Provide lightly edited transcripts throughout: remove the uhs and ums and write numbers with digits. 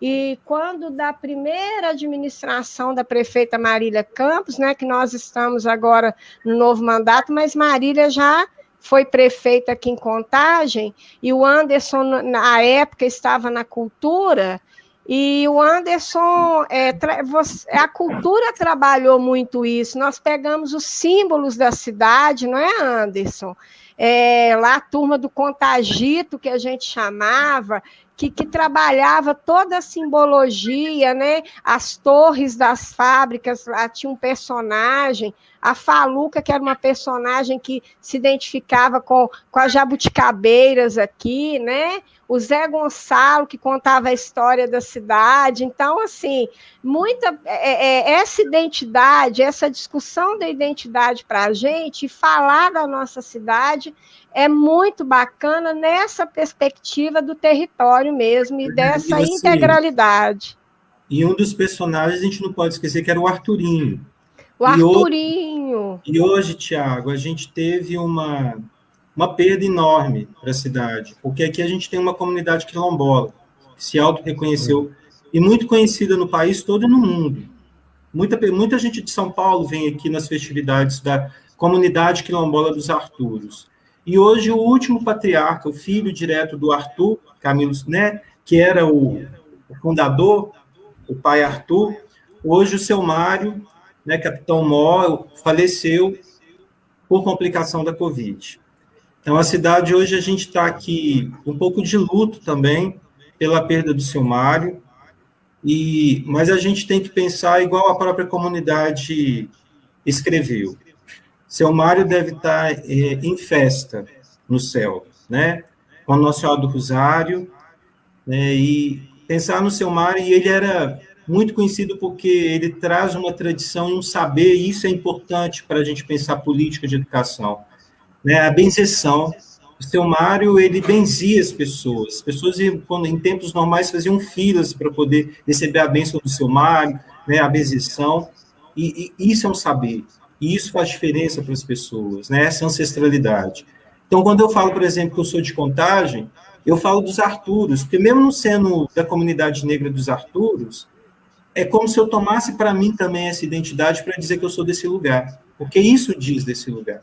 e quando da primeira administração da prefeita Marília Campos, né, que nós estamos agora no novo mandato, mas Marília já foi prefeita aqui em Contagem, e o Anderson, na época, estava na cultura, e o Anderson, a cultura trabalhou muito isso, nós pegamos os símbolos da cidade, não é, Anderson? Lá a turma do Contagito, que a gente chamava, que trabalhava toda a simbologia, né? As torres das fábricas, lá tinha um personagem, a Faluca, que era uma personagem que se identificava com as jabuticabeiras aqui, né? O Zé Gonçalo, que contava a história da cidade. Então, assim, essa identidade, essa discussão da identidade para a gente, falar da nossa cidade, é muito bacana nessa perspectiva do território mesmo e dessa integralidade. E um dos personagens, a gente não pode esquecer, que era o Arturinho. O Arturinho. E hoje, Tiago, a gente teve uma perda enorme para a cidade, porque aqui a gente tem uma comunidade quilombola, que se auto-reconheceu, e muito conhecida no país todo e no mundo. Muita gente de São Paulo vem aqui nas festividades da comunidade quilombola dos Arturos. E hoje o último patriarca, o filho direto do Arthur, Camilo, né, que era o fundador, o pai Arthur, hoje o seu Mário, né, Capitão Mó, faleceu por complicação da Covid. Então, a cidade hoje, a gente está aqui um pouco de luto também pela perda do seu Mário, mas a gente tem que pensar igual a própria comunidade escreveu. Seu Mário deve estar em festa no céu, né? Com Nossa Senhora do Rosário, né? E pensar no seu Mário, e ele era muito conhecido porque ele traz uma tradição e um saber, e isso é importante para a gente pensar política de educação, né? A benzeção. O seu Mário, ele benzia as pessoas. As pessoas, em tempos normais, faziam filas para poder receber a bênção do seu Mário, né? A benzeção. E isso é um saber. E isso faz diferença para as pessoas, né? Essa ancestralidade. Então, quando eu falo, por exemplo, que eu sou de Contagem, eu falo dos Arturos, porque mesmo não sendo da comunidade negra dos Arturos, é como se eu tomasse para mim também essa identidade para dizer que eu sou desse lugar, porque isso diz desse lugar.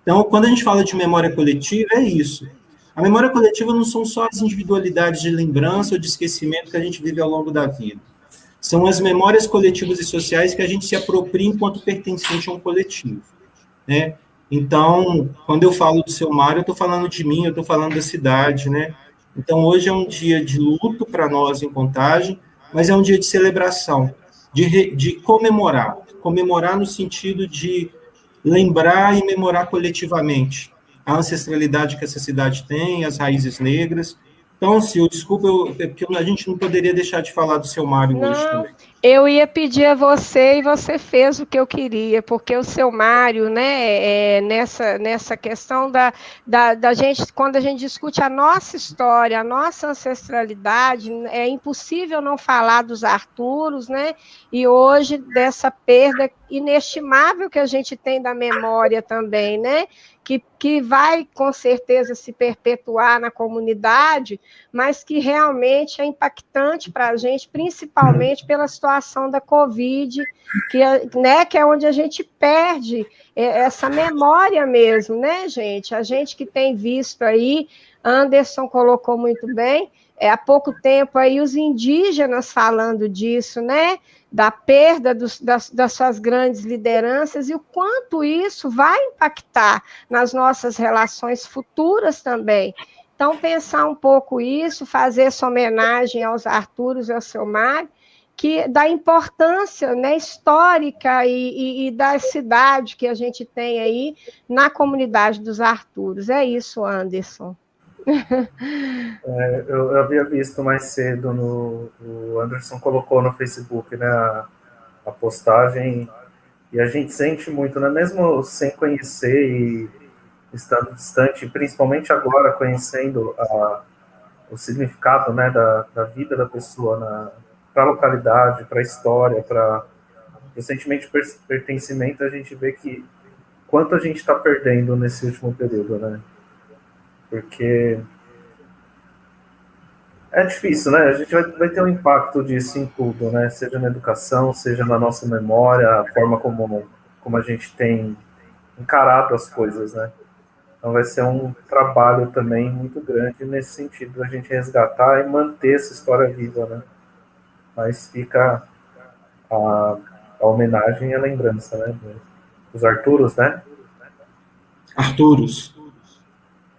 Então, quando a gente fala de memória coletiva, é isso. A memória coletiva não são só as individualidades de lembrança ou de esquecimento que a gente vive ao longo da vida. São as memórias coletivas e sociais que a gente se apropria enquanto pertencente a um coletivo, né? Então, quando eu falo do seu Mário, eu estou falando de mim, eu estou falando da cidade, né? Então, hoje é um dia de luto para nós em Contagem, mas é um dia de celebração, de comemorar no sentido de lembrar e memorar coletivamente a ancestralidade que essa cidade tem, as raízes negras. Então, Sil, desculpa, porque a gente não poderia deixar de falar do seu Mário hoje também. Eu ia pedir a você e você fez o que eu queria, porque o seu Mário, né, nessa questão da gente, quando a gente discute a nossa história, a nossa ancestralidade, é impossível não falar dos Arturos, né, e hoje dessa perda inestimável que a gente tem da memória também, né, que vai com certeza se perpetuar na comunidade, mas que realmente é impactante para a gente, principalmente pela situação da Covid, que é onde a gente perde essa memória mesmo, né, gente? A gente que tem visto aí, Anderson colocou muito bem, há pouco tempo aí os indígenas falando disso, né? Da perda das suas grandes lideranças e o quanto isso vai impactar nas nossas relações futuras também. Então, pensar um pouco isso, fazer essa homenagem aos Arturos e ao seu Mário, que da importância, né, histórica e da cidade que a gente tem aí na comunidade dos Arturos. É isso, Anderson. Eu havia visto mais cedo, o Anderson colocou no Facebook, né, a postagem, e a gente sente muito, né, mesmo sem conhecer e estando distante, principalmente agora conhecendo o significado, né, da vida da pessoa para a localidade, para a história, para o sentimento de pertencimento, a gente vê que quanto a gente está perdendo nesse último período, né? Porque É difícil, né? A gente vai ter um impacto disso em tudo, né? Seja na educação, seja na nossa memória, a forma como a gente tem encarado as coisas, né? Então vai ser um trabalho também muito grande nesse sentido, a gente resgatar e manter essa história viva, né? Mas fica a homenagem e a lembrança, né? Os Arturos, né? Arturos.